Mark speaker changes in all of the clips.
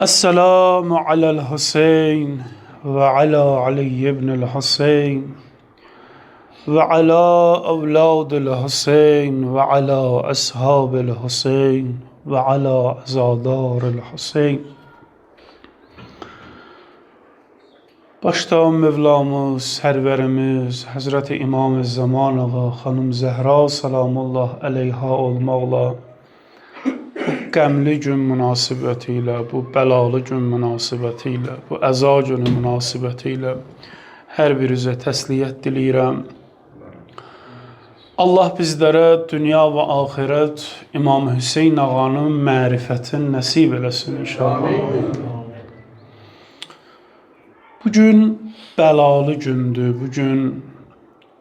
Speaker 1: السلام على الحسين وعلى علي بن الحسين وعلى أولاد الحسين وعلى أصحاب الحسين وعلى عزادار الحسين. Başta Mevlamız, Sərvərimiz, Həzrəti İmam-ı Zaman Ağa, Xanım Zəhra salamullah əleyha olmaqla qəmli gün münasibətilə, bu bəlalı gün münasibətilə, bu əza günü münasibətilə hər birinizə təsliyyət diləyirəm. Allah bizlərə dünya və axirət İmam Hüseyn ağanın mərifətini nəsib eləsin inşallah. Bugün bəlalı gündür, bugün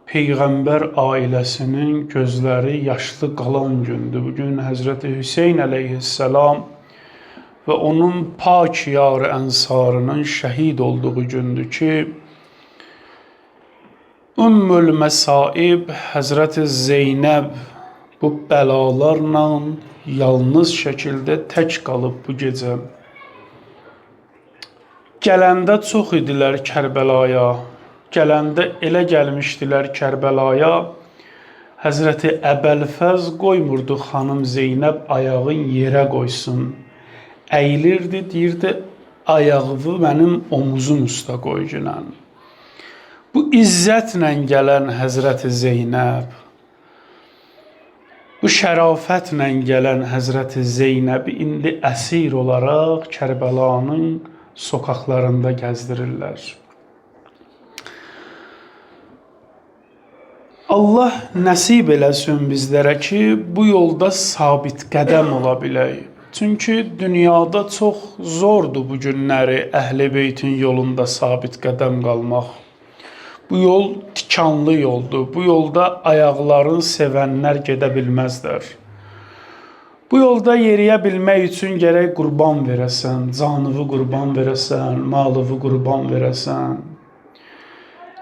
Speaker 1: Peyğəmbər ailəsinin gözləri yaşlı qalan gündür. Bugün Həzrəti Hüseyn əleyhissalam və onun pak yarı ənsarının şəhid olduğu gündür ki, Ümmül Məsaib Həzrəti Zeynəb bu bəlalarla yalnız şəkildə tək qalıb bu gecə. Gələndə çox idilər Kərbəlaya, gələndə elə gəlmişdilər Kərbəlaya, Həzrəti Əbəlfəz qoymurdu xanım Zeynəb ayağın yerə qoysun. Əyilirdi, deyirdi, ayağını mənim omuzum üstə qoy günən. Bu izzətlə gələn Həzrəti Zeynəb, bu şərafətlə gələn Həzrəti Zeynəb indi əsir olaraq Kərbəlanın sokaqlarında gəzdirirlər. Allah nəsib eləsin bizlərə ki, bu yolda sabit qədəm ola bilək. Çünki dünyada çox zordur bu günləri Əhl-i Beytin yolunda sabit qədəm qalmaq. Bu yol tikanlı yoldur. Bu yolda ayaqların sevənlər gedə bilməzlər. Bu yolda yeriyə bilmək üçün gərək qurban verəsən, canını qurban verəsən, malını qurban verəsən.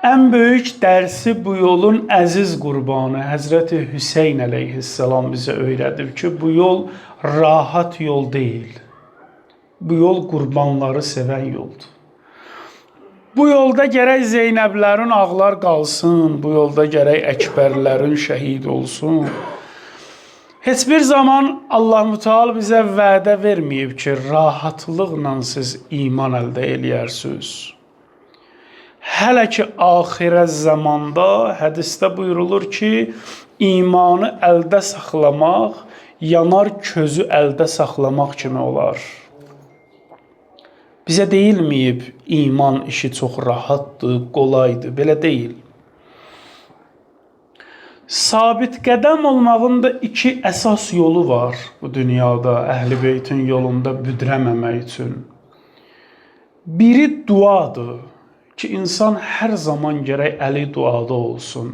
Speaker 1: Ən böyük dərsi bu yolun əziz qurbanı Həzrəti Hüseyn əleyhissalam bizə öyrədir ki, bu yol rahat yol deyil. Bu yol qurbanları sevən yoldur. Bu yolda gərək Zeynəblərin ağlar qalsın, bu yolda gərək Əkbərlərin şəhid olsun. Heç bir zaman Allah Müteal bizə vədə verməyib ki, rahatlıqla siz iman əldə eləyərsiniz. Hələ ki, axirət zamanda hədisdə buyurulur ki, imanı əldə saxlamaq, yanar közü əldə saxlamaq kimi olar. Bizə deyilməyib, iman işi çox rahatdır, qolaydır, belə deyil. Sabit qədəm olmağın da iki əsas yolu var bu dünyada, Əhl-i Beytin yolunda büdrəməmək üçün. Biri duadır ki, insan hər zaman gərək əli duada olsun.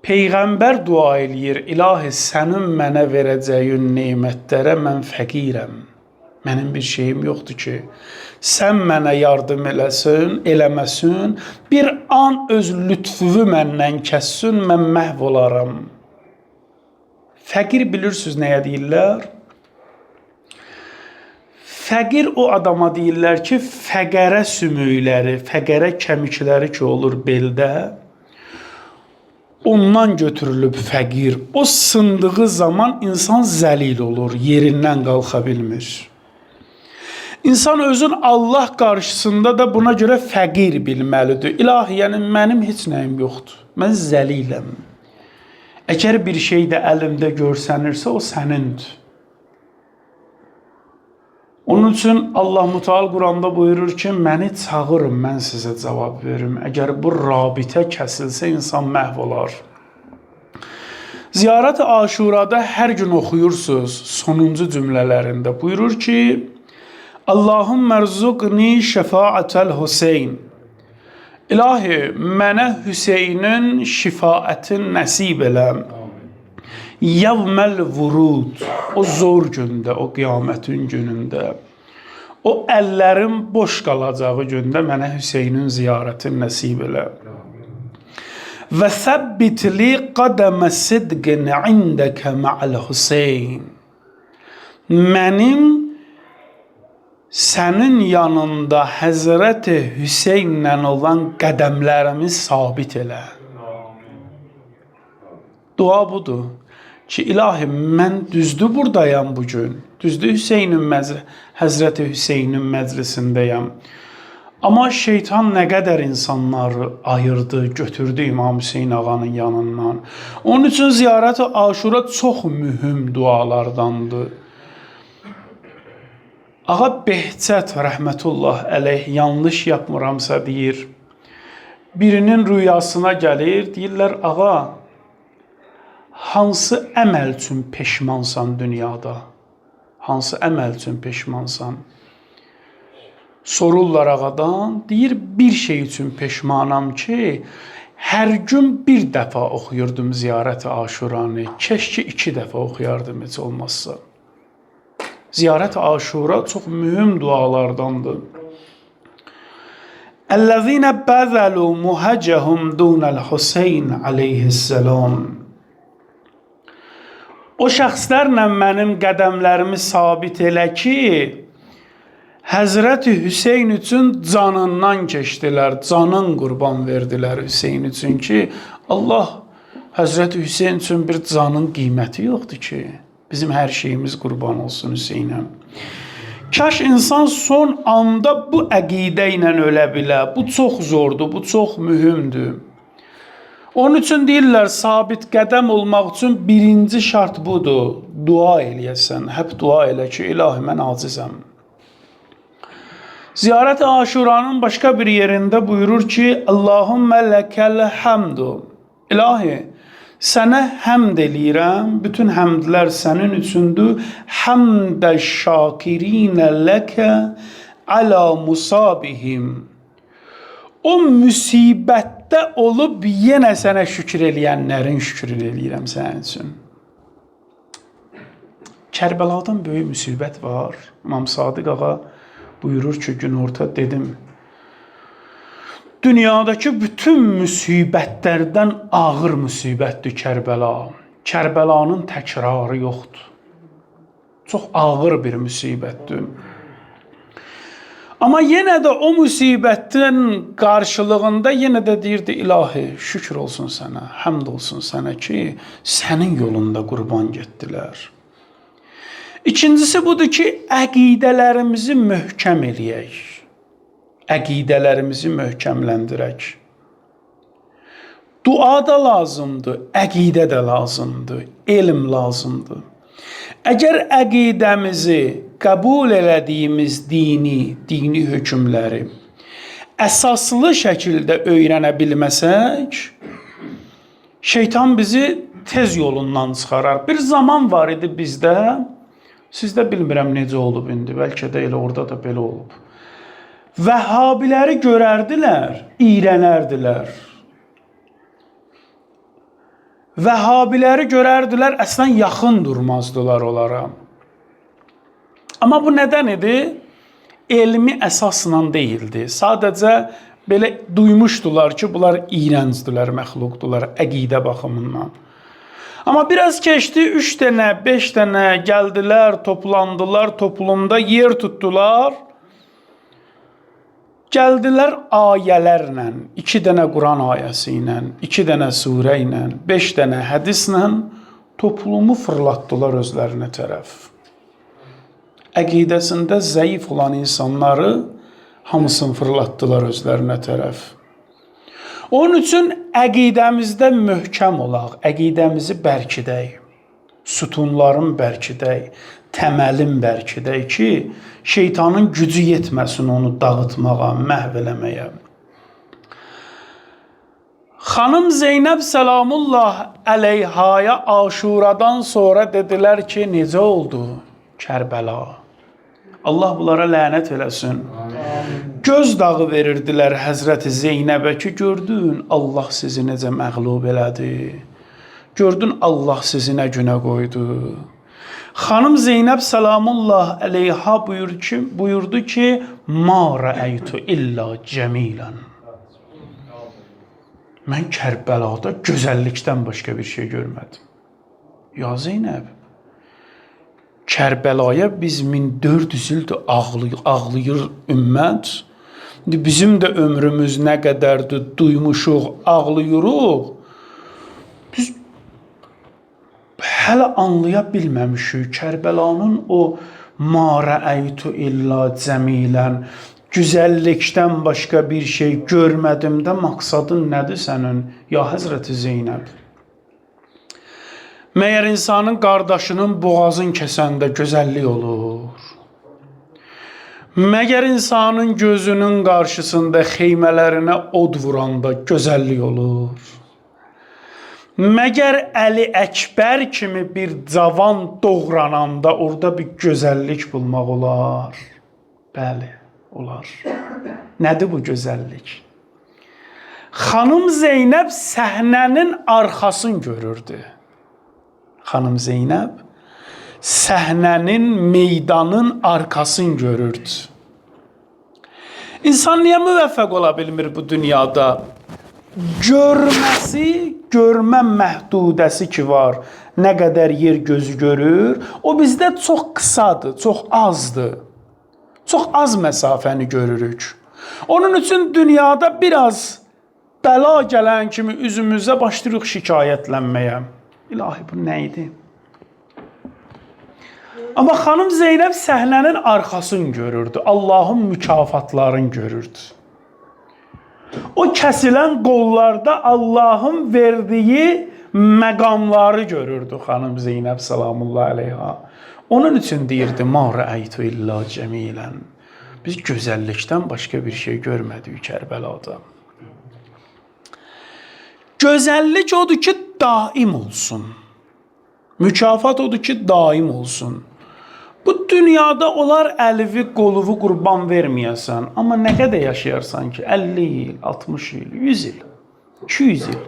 Speaker 1: Peyğəmbər dua eləyir, ilahi sənin mənə verəcəyin nemətlərə mən fəqirəm. Mənim bir şeyim yoxdur ki, sən mənə yardım eləməsin, bir an öz lütfüvü məndən kəssin, mən məhv olaram. Fəqir bilirsiniz nəyə deyirlər? Fəqir o adama deyirlər ki, fəqərə sümükləri, fəqərə kəmikləri ki olur beldə, ondan götürülüb fəqir. O sındığı zaman insan zəlil olur, yerindən qalxa bilmir. İnsan özün Allah qarşısında da buna görə fəqir bilməlidir. İlahi, yəni mənim heç nəyim yoxdur. Mən zəliləm. Əgər bir şey də əlimdə görsənirsə, o sənindir. Onun üçün Allah Müteal Quranda buyurur ki, məni çağırın, mən sizə cavab verim. Əgər bu rabitə kəsilsə, insan məhv olar. Ziyarət-i Aşurada hər gün oxuyursunuz, sonuncu cümlələrində buyurur ki, Allahümme rzuqni şəfaətəl Hüseyn. İlahi, mənə Hüseynin şifaətin nəsib eləm. Yevməl vurud, o zor gündə, o qiyamətin günündə, o əllərin boş qalacağı gündə mənə Hüseynin ziyarətin nəsib eləm. Və səbbitli qədəmə sidqin indəkə mə'əl Hüseyn. mənim sənin yanında Həzrəti Hüseynlə olan qədəmlərimi sabit elə. Dua budur ki, ilahi, mən düzdür buradayam bugün. Düzdür Həzrəti Hüseynin məclisindəyəm. Amma şeytan nə qədər insanları ayırdı, götürdü İmam Hüseyn ağanın yanından. Onun üçün ziyarət-i Aşura çox mühüm dualardandır. Ağa Behçət rəhmətullah əleyh yanlış yapmıramsa deyir, birinin rüyasına gəlir, deyirlər, ağa, hansı əməl üçün peşmansan dünyada? Hansı əməl üçün peşmansan? Sorurlar ağadan, deyir, bir şey üçün peşmanam ki, hər gün bir dəfə oxuyurdum ziyarət-i Aşuranı, keşke 2 dəfə oxuyardım heç olmazsa. Ziyarət-i Aşura çox mühüm dualardandır. Əl-ləzīnə bəzəlu muhəcəhum dunəl-Hüseyn aleyhisselam. O şəxslərlə mənim qədəmlərimi sabit elə ki, Həzrəti Hüseyn üçün canından keçdilər, canın qurban verdilər Hüseyn üçün ki, Allah Həzrəti Hüseyn üçün bir canın qiyməti yoxdur ki, bizim hər şeyimiz qurban olsun Hüseynə. Kaş insan son anda bu əqidə ilə ölə bilə, bu çox zordur, bu çox mühümdür. Onun üçün deyirlər, sabit qədəm olmaq üçün birinci şart budur, dua eləyəsən, həp dua elə ki, ilahi, mən acizəm. Ziyarət-i Aşuranın başqa bir yerində buyurur ki, Allahümmə ləkəl həmdu. İlahi, sənə həmd eləyirəm, bütün həmdlər sənin üçündür. Həmdə şakirinə ləkə alə musabihim. O müsibətdə olub yenə sənə şükür eləyənlərin şükür eləyirəm sənin üçün. Kərbəladan böyük müsibət var. İmam Sadiq ağa buyurur ki, günorta dedim, dünyadakı bütün müsibətlərdən ağır müsibətdir Kərbəla. Kərbəlanın təkrarı yoxdur. Çox ağır bir müsibətdir. Amma yenə də o müsibətin qarşılığında yenə də deyirdi, ilahi, şükür olsun sənə, həmd olsun sənə ki, sənin yolunda qurban getdilər. İkincisi budur ki, əqidələrimizi möhkəm eləyək. Əqidələrimizi möhkəmləndirək. Dua da lazımdır, əqidə də lazımdır, elm lazımdır. Əgər əqidəmizi qəbul elədiyimiz dini hökmləri əsaslı şəkildə öyrənə bilməsək, şeytan bizi tez yolundan çıxarar. Bir zaman var idi bizdə, sizdə bilmirəm necə olub indi, bəlkə də elə orada da belə olub. Vəhhabiləri görərdilər, iyrənərdilər. Vəhhabiləri görərdilər, əslən yaxın durmazdılar onlara. Amma bu nədən idi? Elmi əsasla deyildi. Sadəcə belə duymuşdular ki, bunlar iyrəncdilər, məxluqdular, əqidə baxımından. Amma biraz keçdi, 3 dənə, 5 dənə gəldilər, toplandılar, toplumda yer tutdular. Gəldilər ayələrlə, 2 dənə Quran ayəsi ilə, 2 dənə surə ilə, 5 dənə hədislə toplumu fırlatdılar özlərinə tərəf. Əqidəsində zəif olan insanları hamısını fırlatdılar özlərinə tərəf. Onun üçün əqidəmizdə möhkəm olaq, əqidəmizi bərkidək, sütunların bərkidək, təməlin bərkidək ki, şeytanın gücü yetməsin onu dağıtmağa, məhv eləməyə. Xanım Zeynəb Səlamullah əleyhaya Aşuradan sonra dedilər ki, necə oldu Kərbəla? Allah bunlara lənət eləsin. Göz dağı verirdilər Həzrəti Zeynəbə ki, gördün Allah sizi necə məğlub elədi. Gördün Allah sizi nə günə qoydu. Xanım Zeynəb Səlamullah əleyha buyurdu ki, ma rəəytu illə cəmilən. Mən Kərbəlada gözəllikdən başqa bir şey görmədim. Ya Zeynəb, Kərbəlaya biz 1400 ildir ağlayır ümmət. Bizim də ömrümüz nə qədərdir, duymuşuq, ağlayırıq. Biz hələ anlaya bilməmişik Kərbəlanın o ma rəəytu illə cəmilən, güzəllikdən başqa bir şey görmədim də maqsadın nədir sənin, ya Həzrəti Zeynəb? Məyər insanın qardaşının boğazın kəsəndə gözəllik olur? Məgər insanın gözünün qarşısında xeymələrinə od vuranda gözəllik olur? Məgər Əli Əkbər kimi bir cavan doğrananda orada bir gözəllik bulmaq olar? Bəli, olar. Nədir bu gözəllik? Xanım Zeynəb səhnənin arxasını görürdü. Xanım Zeynəb səhnənin, meydanın arkasını görürdü. İnsan niyə müvəffəq ola bilmir bu dünyada? Görməsi, görmə məhdudəsi ki var, nə qədər yer gözü görür, o bizdə çox qısadır, çox azdır. Çox az məsafəni görürük. Onun üçün dünyada biraz bəla gələn kimi üzümüzə başlayırıq şikayətlənməyə. İlahi, bu nə idi? Amma xanım Zeynəb səhnənin arxasını görürdü. Allahın mükafatlarını görürdü. O kəsilən qollarda Allahın verdiyi məqamları görürdü xanım Zeynəb salamullahi aleyha. Onun üçün deyirdi, ma rəəytu illə cəmilən. Biz gözəllikdən başqa bir şey görmədik Kərbəlada. Gözəllik odur ki, daim olsun. Mükafat odur ki, daim olsun. Bu dünyada olar əlivi, qoluvu qurban verməyəsən. Amma nə qədər yaşayarsan ki, 50 il, 60 il, 100 il, 200 il.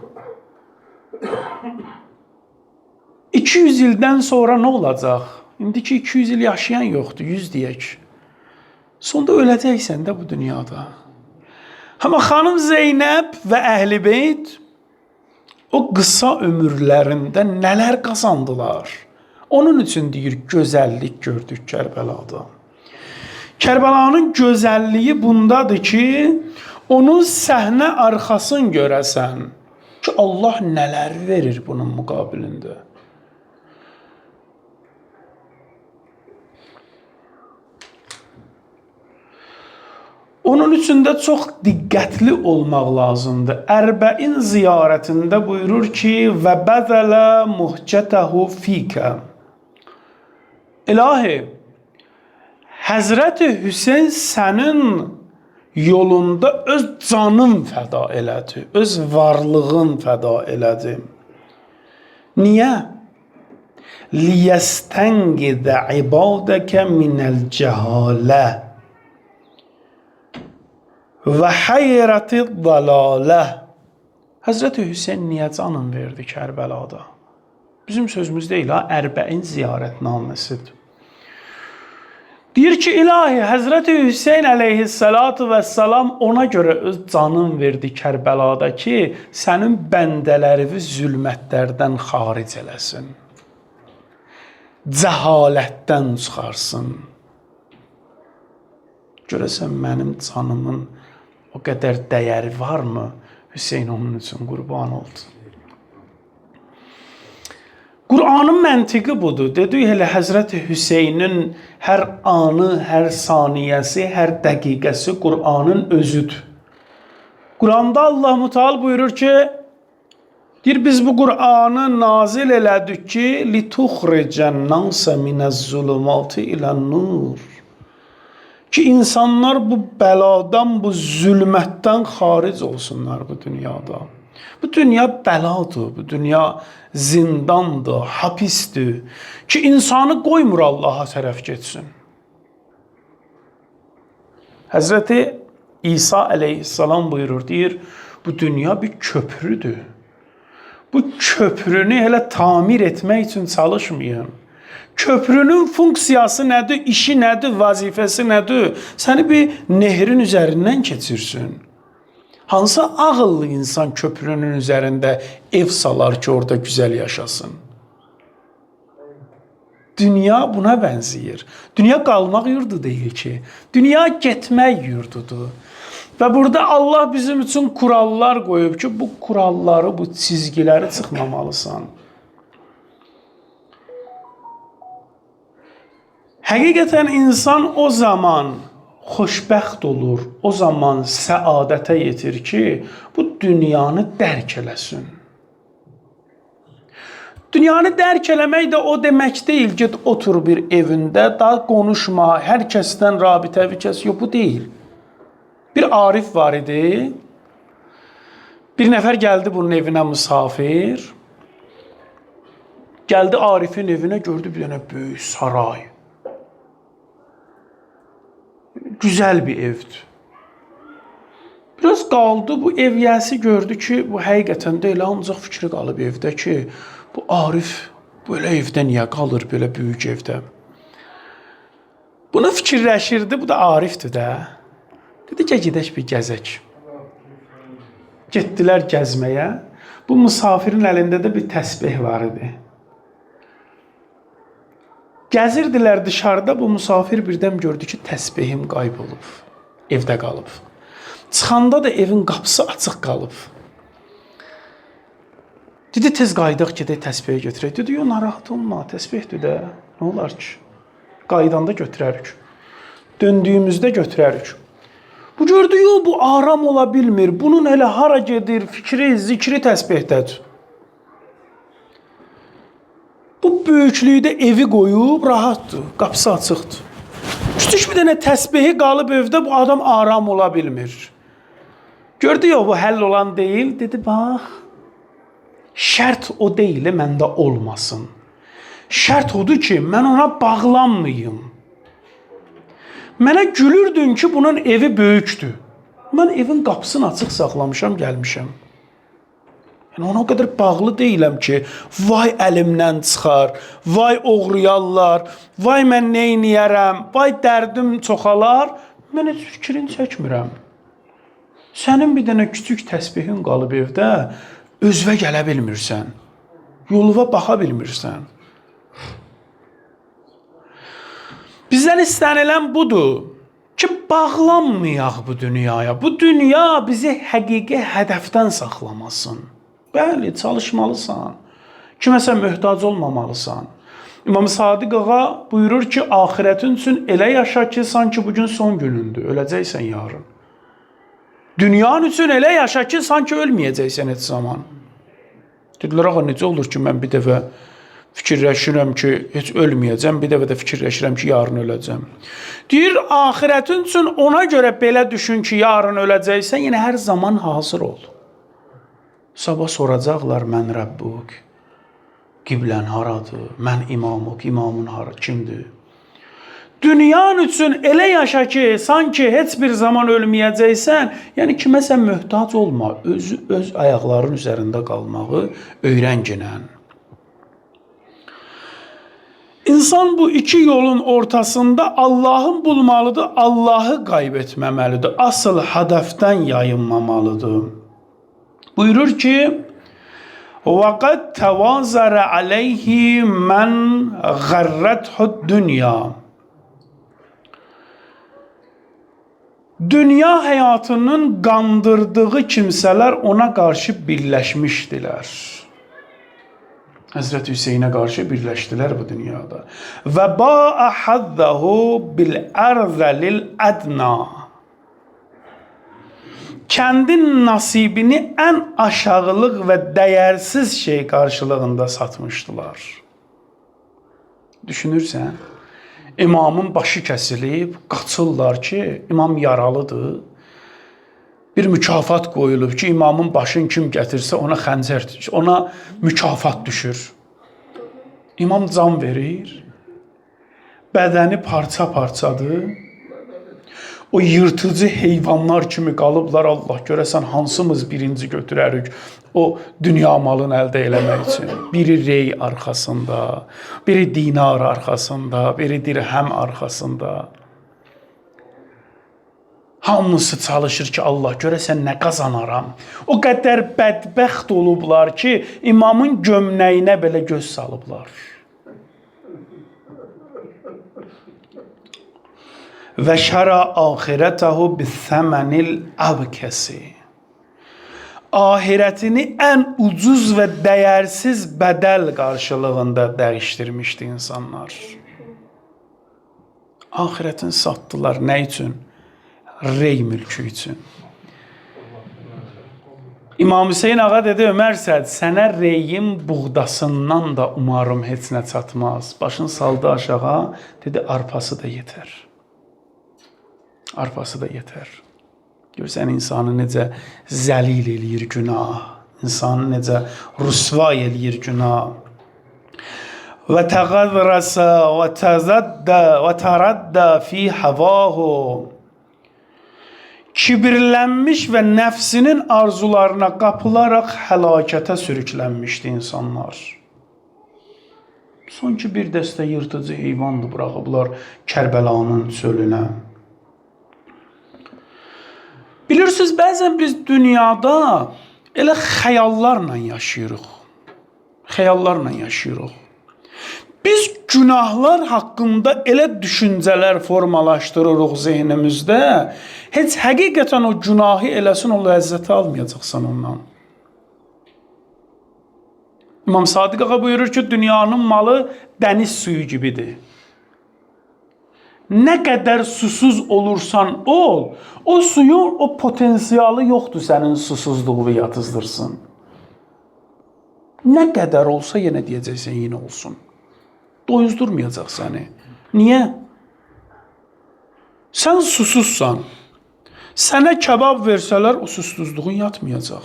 Speaker 1: 200 ildən sonra nə olacaq? İndiki 200 il yaşayan yoxdur, 100 deyək. Sonda öləcəksən də bu dünyada. Amma xanım Zeynəb və Əhl-i Beyt o qısa ömürlərində nələr qazandılar? Onun üçün deyir, gözəllik gördük Kərbəlada. Kərbəlanın gözəlliyi bundadır ki, onun səhnə arxasını görəsən ki, Allah nələr verir bunun müqabilində. Onun üçün də çox diqqətli olmaq lazımdır. Ərbəin ziyarətində buyurur ki, və bəzələ muhcətəhu fikə. İlahi, Həzrəti Hüseyn sənin yolunda öz canın fəda elədi, öz varlığın fəda elədi. Niyə? Liyəstənqidə ibadəkə minəl cəhalə və hayrəti dalalə. Həzrəti Hüseyn niyə canın verdi Kərbəlada? Bizim sözümüz deyil, Ərbəin ziyarətnaməsidir. Deyir ki, ilahi, Həzrəti Hüseyn əleyhissalatu vəssalam ona görə öz canın verdi Kərbəlada ki, sənin bəndələrini zülmətlərdən xaric eləsin. Cəhalətdən çıxarsın. Görəsən, mənim canımın o qədər dəyəri varmı? Hüseyn onun üçün qurban oldu. Qur'anın məntiqi budur. Dedik, elə Həzrəti Hüseynin hər anı, hər saniyəsi, hər dəqiqəsi Qur'anın özüdür. Qur'anda Allah Müteal buyurur ki, deyir, biz bu Qur'anı nazil elədik ki, لِتُخْرِجَ النَّاسَ مِنَ الظُّلُمَاتِ إِلَى النُّورِ ki, insanlar bu bəladan, bu zülmətdən xaric olsunlar bu dünyada. Bu dünya bəladır, bu dünya zindandır, hapisdir ki, insanı qoymur Allaha tərəf getsin. Həzrəti İsa əleyhissalam buyurur, deyir, bu dünya bir köprüdür. Bu köprünü elə tamir etmək üçün çalışmayın. Köprünün funksiyası nədir, işi nədir, vazifəsi nədir? Səni bir nehrin üzərindən keçirsin. Hansı ağıllı insan köprünün üzərində ev salar ki, orada güzel yaşasın? Dünya buna bənzəyir. Dünya qalmaq yurdu deyil ki. Dünya getmək yurdudur. Və burada Allah bizim üçün kurallar qoyub ki, bu kuralları, bu çizgiləri çıxmamalısan. Həqiqətən insan o zaman xoşbəxt olur, o zaman səadətə yetir ki, bu dünyanı dərk eləsin. Dünyanı dərk eləmək də o demək deyil ki, otur bir evində, daha konuşma, hər kəsdən rabitəvi kəs, yox, bu deyil. Bir Arif var idi, bir nəfər gəldi bunun evinə misafir, gəldi Arifin evinə, gördü bir dənə böyük saray. Güzel bir evdir. Biraz qaldı, bu ev yəsi gördü ki, bu həqiqətən də elə ancaq fikri qalıb evdə ki, bu Arif belə evdə niyə qalır, belə böyük evdə? Buna fikirləşirdi, bu da Arifdir də. Dedi ki, gedək bir gəzək. Getdilər gəzməyə. Bu misafirin əlində də bir təsbih var idi. Gəzirdilər dışarıda, bu misafir birdən gördü ki, təsbihim qaybolub, evdə qalıb. Çıxanda da evin qapısı açıq qalıb. Dedi, tez qaydaq gedək təsbihi götürək. Dedi, yox, narahat olma, təsbihdir də, nə olar ki? Qaydanda götürərik. Döndüyümüzdə götürərik. Bu gördü, yox, bu aram ola bilmir. Bunun elə hara gedir, fikri, zikri təsbihdədir. Bu böyüklükdə evi qoyub, rahatdır, qapısı açıqdır. Küçük bir dənə təsbihi qalıb evdə, bu adam aram ola bilmir. Gördü, yox, bu həll olan deyil. Dedi, bax, şərt o deyil, məndə olmasın. Şərt odur ki, mən ona bağlanmayım. Mənə gülürdün ki, bunun evi böyükdür. Mən evin qapısını açıq saxlamışam, gəlmişəm. Yəni, ona o qədər bağlı deyiləm ki, vay əlimdən çıxar, vay oğruyarlar, vay mən neyniyərəm, vay dərdim çoxalar. Mən heç fikrini çəkmirəm. Sənin bir dənə küçük təsbihin qalıb evdə, özvə gələ bilmirsən, yoluva baxa bilmirsən. Bizdən istənilən budur ki, bağlanmayaq bu dünyaya. Bu dünya bizi həqiqi hədəfdən saxlamasın. Bəli, çalışmalısan. Kiməsə möhtac olmamalısan. İmam Sadiq ağa buyurur ki, axirətin üçün elə yaşa ki, sanki bugün son günündür, öləcəksən yarın. Dünyanın üçün elə yaşa ki, sanki ölməyəcəksən heç zaman. Dedilər, ağa, necə olur ki, mən bir dəfə fikirləşirəm ki, heç ölməyəcəm, bir dəfə də fikirləşirəm ki, yarın öləcəm. Deyir, axirətin üçün ona görə belə düşün ki, yarın öləcəksən, yenə hər zaman hazır ol. Sabah soracaqlar, mən Rəbbuk, qiblən haradır, mən imamuk, imamın kimdir? Dünyanın üçün elə yaşa ki, sanki heç bir zaman ölməyəcəksən, yəni kiməsə möhtac olma, öz ayaqların üzərində qalmağı öyrənginən. İnsan bu iki yolun ortasında Allah'ın bulmalıdır, Allah'ı kaybetmemelidir. Asıl hedeften yayınmamalıdır. Buyurur ki, وَقَدْ تَوَازَرَ عَلَيْهِ مَنْ غَرَّتْهُ الدُّنْيَا. Dünya hayatının kandırdığı kimseler ona karşı birleşmiştiler. Hazreti Hüseyin'e karşı birləşdilər bu dünyada. Və ba'a haddahu bil arzalil adna. Kendin nasibini en aşağılık ve değersiz şey karşılığında satmıştılar. Düşünürsən, imamın başı kəsilib, qaçırlar ki, imam yaralıdır. Bir mükafat qoyulub ki, imamın başını kim gətirsə ona xəncər, ona mükafat düşür. İmam can verir, bədəni parça-parçadır. O yırtıcı heyvanlar kimi qalıblar, Allah görəsən hansımız birinci götürərik o dünya malını əldə eləmək üçün. Biri rey arxasında, biri dinar arxasında, biri dirhəm arxasında. Hamısı çalışır ki, Allah görəsən nə qazanaram. O qədər bədbəxt olublar ki, imamın gömnəyinə belə göz salıblar. və şəra axirətəhu bis-səmənil əbkəsi. Ahirətini ən ucuz və dəyərsiz bədəl qarşılığında dəyişdirmişdi insanlar. Ahirətini satdılar. Nə üçün? Rey mülkü üçün. İmam Hüseyin ağa dedi, Ömər Səd, sənə reyin buğdasından da umarım heç nə çatmaz. Başını saldı aşağı, dedi, arpası da yetər. Arpası da yetər. Görsən, insanı necə zəlil eləyir günah. İnsanı necə rüsvay eləyir günah. Və təğəvrəsə və təzəddə və tərəddə fi həvahu. Kibirlənmiş və nəfsinin arzularına qapılaraq həlakətə sürüklənmişdi insanlar. Sanki bir dəstə yırtıcı heyvandı buraxıblar Kərbəlanın çölünə. Bilirsiniz, bəzən biz dünyada elə xəyallarla yaşayırıq. Xəyallarla yaşayırıq. Biz günahlar haqqında elə düşüncələr formalaşdırırıq zehnimizdə, heç həqiqətən o günahı eləsin, o ləzzəti almayacaqsan ondan. İmam Sadiq ağa buyurur ki, dünyanın malı dəniz suyu gibidir. Nə qədər susuz olursan ol, o suyun o potensiyalı yoxdur sənin susuzluğu yatızdırsın. Nə qədər olsa yenə deyəcəksən, yenə olsun. Doyuzdurmayacaq səni. Niyə? Sən susuzsan. Sənə kebab versələr, o susuzluğun yatmayacaq.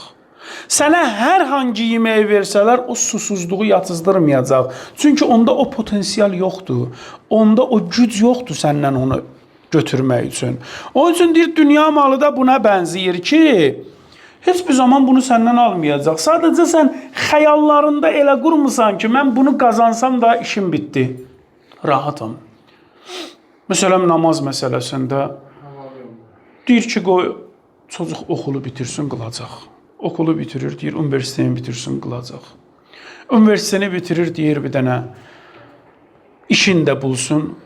Speaker 1: Sənə hər hangi yeməyi versələr, o susuzluğu yatızdırmayacaq. Çünki onda o potensial yoxdur. Onda o güc yoxdur səndən onu götürmək üçün. Onun üçün deyir, dünya malı da buna bənzəyir ki, heç bir zaman bunu səndən almayacaq. Sadəcə sən xəyallarında elə qurmusan ki, mən bunu qazansam da işim bitdi. Rahatam. Məsələn, namaz məsələsində deyir ki, qoy, çocuk okulu bitirsin, qılacaq. Okulu bitirir, deyir, universiteni bitirsin, qılacaq. Universiteni bitirir, deyir, bir dənə işin də bulsun,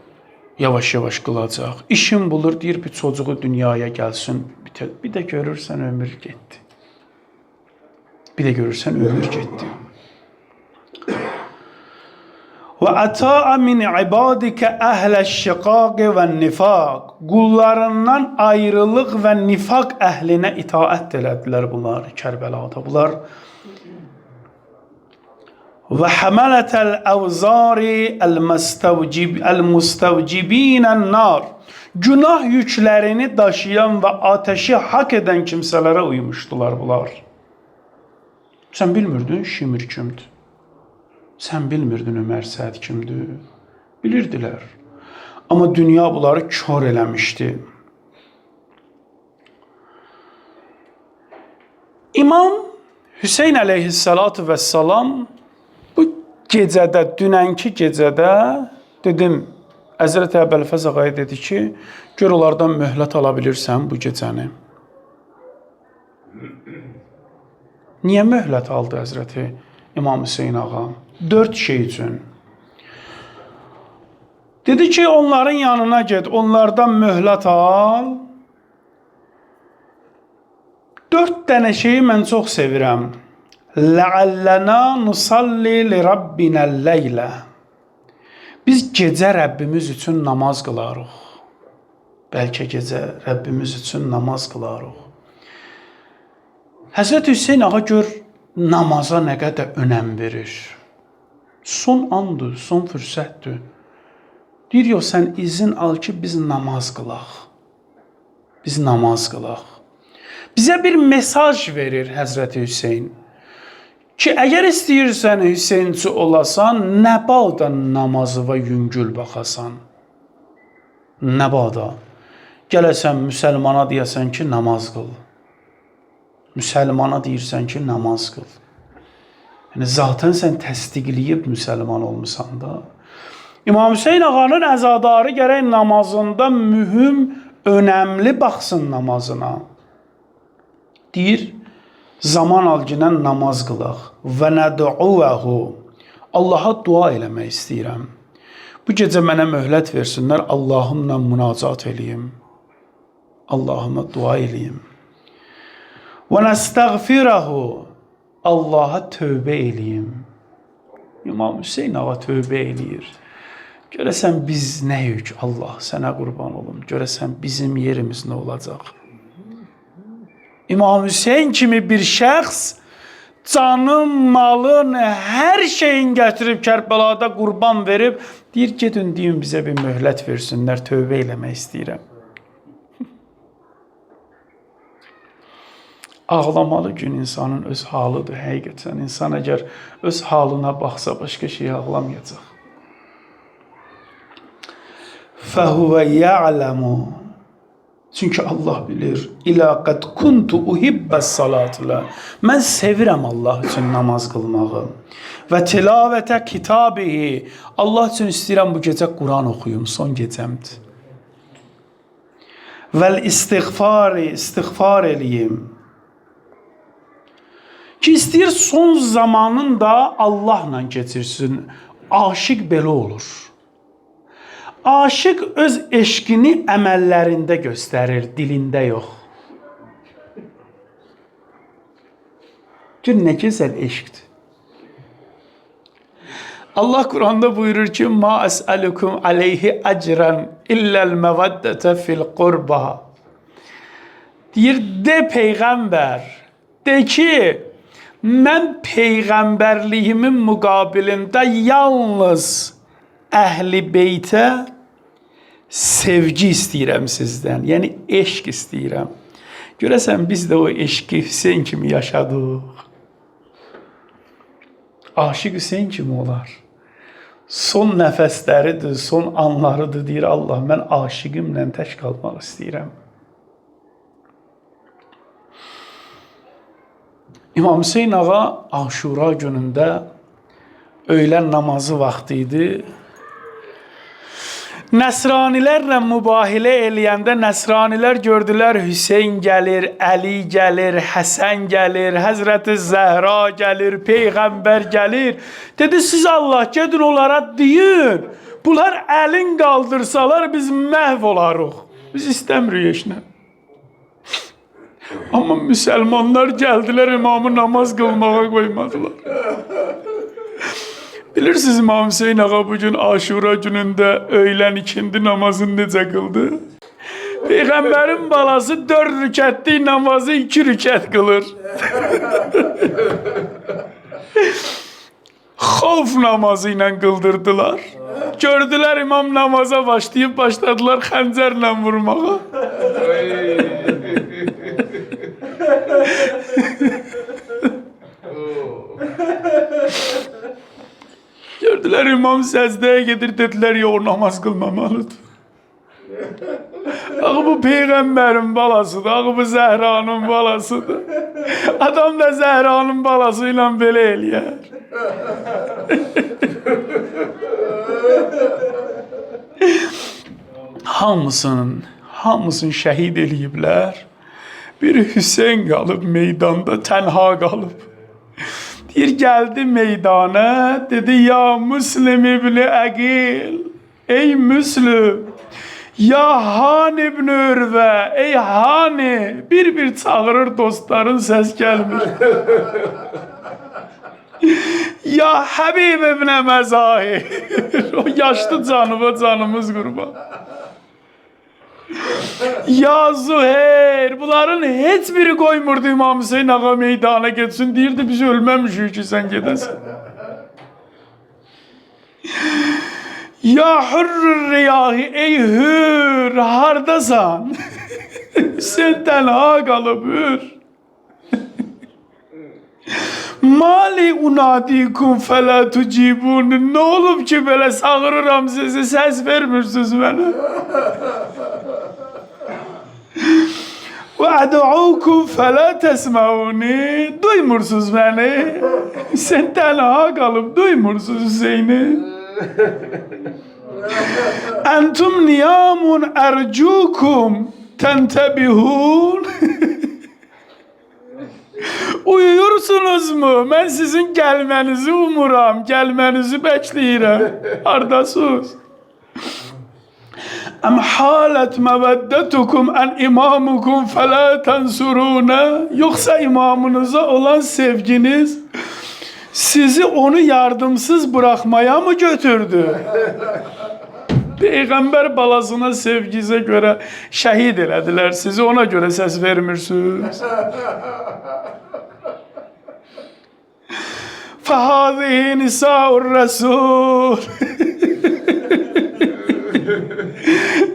Speaker 1: yavaş-yavaş qılacaq. İşin bulur, deyir, bir çocuğu dünyaya gəlsin. Bir də görürsən, ömür getdi. Bir də görürsən, ömür getdi. Və əta'a min ibadikə əhləş-şiqaq və nifaq. Qullarından ayrılıq və nifaq əhlinə itaət elədilər bunlar Kərbəlada. Bunlar və həmələtəl əvzari əl-mustavcibinən nar. Günah yüklərini daşıyan və ateşi hak edən kimsələrə uymuşdular bunlar. Sən bilmirdin Şimir kimdir? Sən bilmirdin Ömər Səd kimdir? Bilirdilər. Amma dünya bunları kör eləmişdi. İmam Hüseyin əleyhissalatu vəssalam bu gecədə, dünənki gecədə dedim, Həzrəti Əbəlfəz ağaya dedi ki, gör onlardan möhlət ala bilirsən bu gecəni. Niyə möhlət aldı Həzrəti İmam Hüseyin ağa? 4 şey üçün. Dedi ki, onların yanına get, onlardan möhlət al. 4 dənə şeyi mən çox sevirəm. Ləəllənə nusalli li Rabbinə leylə. Biz gecə Rəbbimiz üçün namaz qılarıq. Bəlkə gecə Rəbbimiz üçün namaz qılarıq. Həzrət Hüseyin ağa gör namaza nə qədər önəm verir. Son andır, son fürsətdir. Deyir, yox, sən izin al ki, biz namaz qılaq. Biz namaz qılaq. Bizə bir mesaj verir Həzrət Hüseyin. Ki, əgər istəyirsən Hüseyinçi olasan, nə bağda namazıva yüngül baxasan. Nə bağda. Gələsən müsəlmana deyəsən ki, namaz qıl. Müsəlmana deyirsən ki, namaz qıl. Yəni, zaten sən təsdiqləyib müsəlman olmusan da. İmam Hüseyin ağanın əzadarı gərək namazında mühüm, önəmli baxsın namazına. Deyir, zaman alginən namaz qılaq. Və nəd'uəhu. Allaha dua eləmək istəyirəm. Bu gecə mənə möhlət versinlər, Allahımla münacat eləyim. Allahıma dua eləyim. Və nəstəğfirəhu, Allaha tövbə eləyim. İmam Hüseyin ağa tövbə eləyir. Görəsən biz nəyik Allah, sənə qurban olum. Görəsən bizim yerimiz nə olacaq? İmam Hüseyin kimi bir şəxs canın, malın, hər şeyin gətirib Kərbəlada qurban verib, deyir, gedin deyin bizə bir möhlət versinlər, tövbə eləmək istəyirəm. Ağlamalı gün insanın öz halıdır, həqiqətən. İnsan əgər öz halına baxsa, başqa şey ağlamayacaq. Fəhuvə ya'ləmu. Çünki Allah bilir. İlə qəd kuntu uhibbəs salatülə. Mən sevirəm Allah üçün namaz qılmağı. Və tilavətə kitabihi. Allah üçün istəyirəm bu gecə Quran oxuyum. Son gecəmdir. Vəl istiğfar eləyim. Ki istəyir son zamanın da Allahla keçirsin. Aşiq belə olur. Aşiq öz eşqini əməllərində göstərir, dilində yox. Gör, nə gözəl eşqdir. Allah Quranda buyurur ki, Ma əsəlukum aleyhi əcrən illəl məvəddətə fil qurba. Deyir, de Peyğəmbər, de ki, mən Peyğəmbərliyimin müqabilində yalnız Əhli beytə sevgi istəyirəm sizdən. Yəni, eşq istəyirəm. Görəsən, biz də o eşqi Hüseyin kimi yaşadıq. Aşiq Hüseyin kimi olar. Son nəfəsləridir, son anlarıdır, deyir Allah, mən aşiqimlə tək qalmaq istəyirəm. İmam Hüseyin ağa Aşura günündə öğlən namazı vaxtı idi. Nəsranilərlə mübahilə eləyəndə nəsranilər gördülər Hüseyin gəlir, Əli gəlir, Həsən gəlir, Həzrəti Zəhra gəlir, Peyğəmbər gəlir. Dedi, siz Allah gedin onlara deyin, bunlar əlin qaldırsalar biz məhv olarıq. Biz istəmirik heç nə. Amma müsəlmanlar gəldilər, imamı namaz qılmağa qoymadılar. Bilirsiniz İmam Hüseyin ağa bugün Aşura günündə öğlən ikindi namazını necə qıldı? Peyğəmbərin balası 4 rükətlik namazı 2 rükət qılır. Xovf namazı ilə qıldırdılar. Gördülər imam namaza başladılar xəncərlə vurmağa. Gördülər imam səzdəyə gedir, dedilər ya o namaz qılmamalıdır. Ağı bu Peyğəmbərin balasıdır, ağı bu Zəhranın balasıdır. Adam da Zəhranın balası ilə belə eləyər. Hamısını şəhid eləyiblər. Bir Hüseyin qalıb meydanda, tənha qalıb. Deyir, gəldi meydana, dedi, ya Müslim ibn Əqil, ey Müslüm, ya Han ibn Ürvə, ey Hani, bir çağırır dostların, səs gəlmir. Ya Həbib ibn Məzahir, o yaşlı canıma canımız qurban. Ya Zuheyr, bunların heç biri koymurdu İmam Hüseyin ağa meydana geçsin. Deyirdi, biz ölməmişik ki sen gedəsin. Ya Hürr Riyahi, ey Hür, hardasan? Sen tənha qalıb Hür. Mali unadikum fələ tucibun. Ne olub ki belə sağırıram sizi, səs vermirsiniz mənə? وَأَدْعُوكُمْ فَلَا تَسْمَعُونِ. Duymursunuz beni. Sen tənha qalıb duymursunuz Hüseyin'i. Entum niyamun ercukum tentebihun. Uyuyursunuz mu? Ben sizin gelmenizi umuram. Gelmenizi bekleyirəm. Hardasınız? Em halet meveddetukum en imamukum fela tensurune. Yoksa imamınıza olan sevginiz sizi onu yardımsız bırakmaya mı götürdü? Peygamber balasına sevginize göre şehit elediler. Sizi ona göre ses vermirsiniz. فَهَذِهِ نِسَاءُ الرَّسُولِ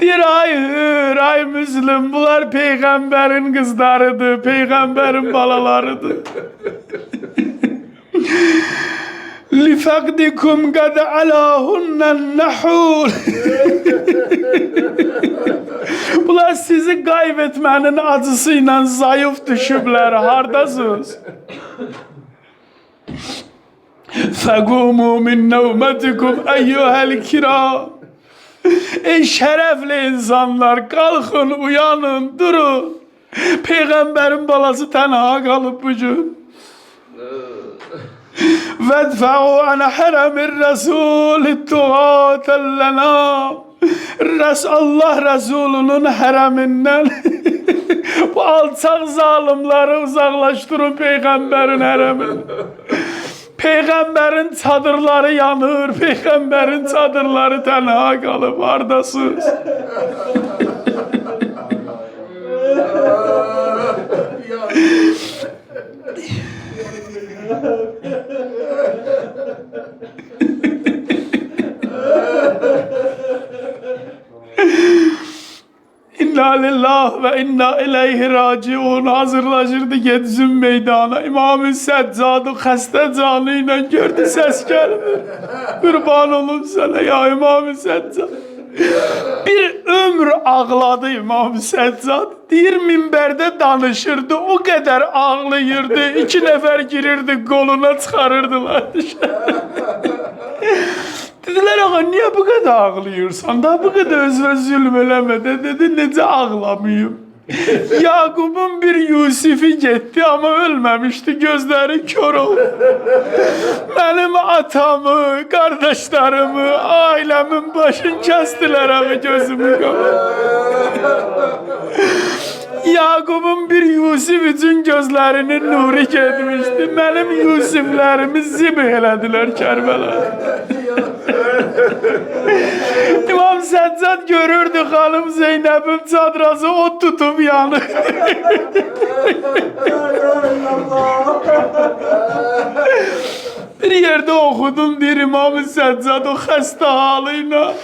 Speaker 1: Dir hayır, ay Müslüm, bunlar peygamberin kızlarıdır, peygamberin balalarıdır. لِفَقْدِكُمْ قَدْ عَلَاهُنَّ النَّحُولِ Bunlar sizi kaybetmenin acısıyla zayıf düşübler, hardasınız? فَقُومُوا مِنْ نَوْمَتِكُمْ اَيُّهَا الْكِرَامِ Ey şerefli insanlar, kalkın, uyanın, durun. Peygamberin balası tenha kalıp bugün. وَدْفَعُوا عَنْ حَرَمِ الرَّسُولِ التُّغَاتَ اللَّنَامِ Allah Resulü'nün hareminden bu alçak zalimleri uzaklaştırın peygamberin hareminden. Peygamberin çadırları yanır, peygamberin çadırları tenha kalıp hardasınız. İnna lillah ve inna ileyhi raciun. Hazırlaşırdı gitsin meydana. İmam-ı Seccadı hasta canıyla gördü, ses gelmiyor. Kurban olun sana ya İmam-ı Seccad. Bir ömür ağladı İmam-ı Seccad. Deyir minberde danışırdı, o kadar ağlayırdı. 2 nefer girirdi koluna, çıkarırdılar dışarı. Dediler ağa niye bu kadar ağlıyorsan da bu kadar özüne zulüm elemedi. Dedi nece ağlamayayım. Yakup'un bir Yusuf'i gitti ama ölmemişti, gözleri kör oldu. Benim atamı, kardeşlerimi, ailemin başını kestiler ama gözümü kapattı. Yakup'un bir Yusuf için gözlerinin nuru gitmişti. Benim Yusuf'lerimi zibh elediler Kerbela. İmam Seccad görürdü hanım Zeynep'in çadrası ot tutup yanır. Bir yerde okudum bir İmam-ı Seccad o hasta halıyla.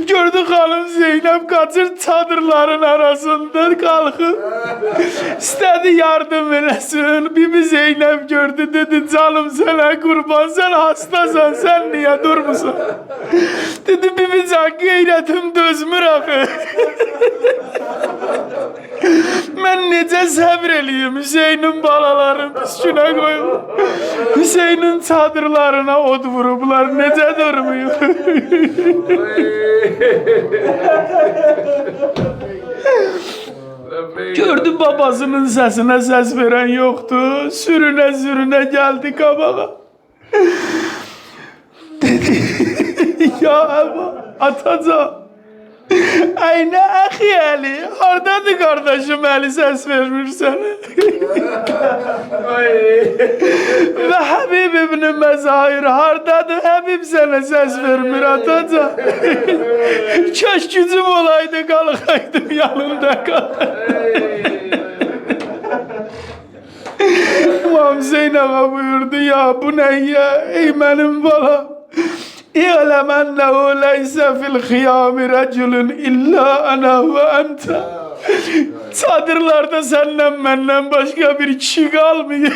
Speaker 1: Gördü hanım Zeynep kaçır çadırların arasında kalkıp istedi yardım eləsin. Bibi Zeynep gördü, dedi canım sana kurban, sen hastasan, sen niye durmusun? Dedi Bibi can gayretim dözmür axı. Ben necə səbr eləyim Hüseynin balalarını üstüne koyup Hüseynin çadırlarına od vurublar, necə durmuyor? Gördü babasının sesine ses veren yoktu. Sürüne sürüne geldi kabağa. Dedi ya Eba atacağım. Ayna ahi Ali, hardadır kardeşim Ali ses vermir sana. Ve Habib ibn Mezahir hardadır, Habib sana ses vermir atacağım. Kaş gücüm olaydı kalkaydım yanında kalır. İmam Zeynep'e buyurdu ya bu ne ya ey benim balam. İ'lem ennehu leyse fil khiyami reculun illa ana ve ente. Çadırlarda senden benden başka bir kişi kalmıyor.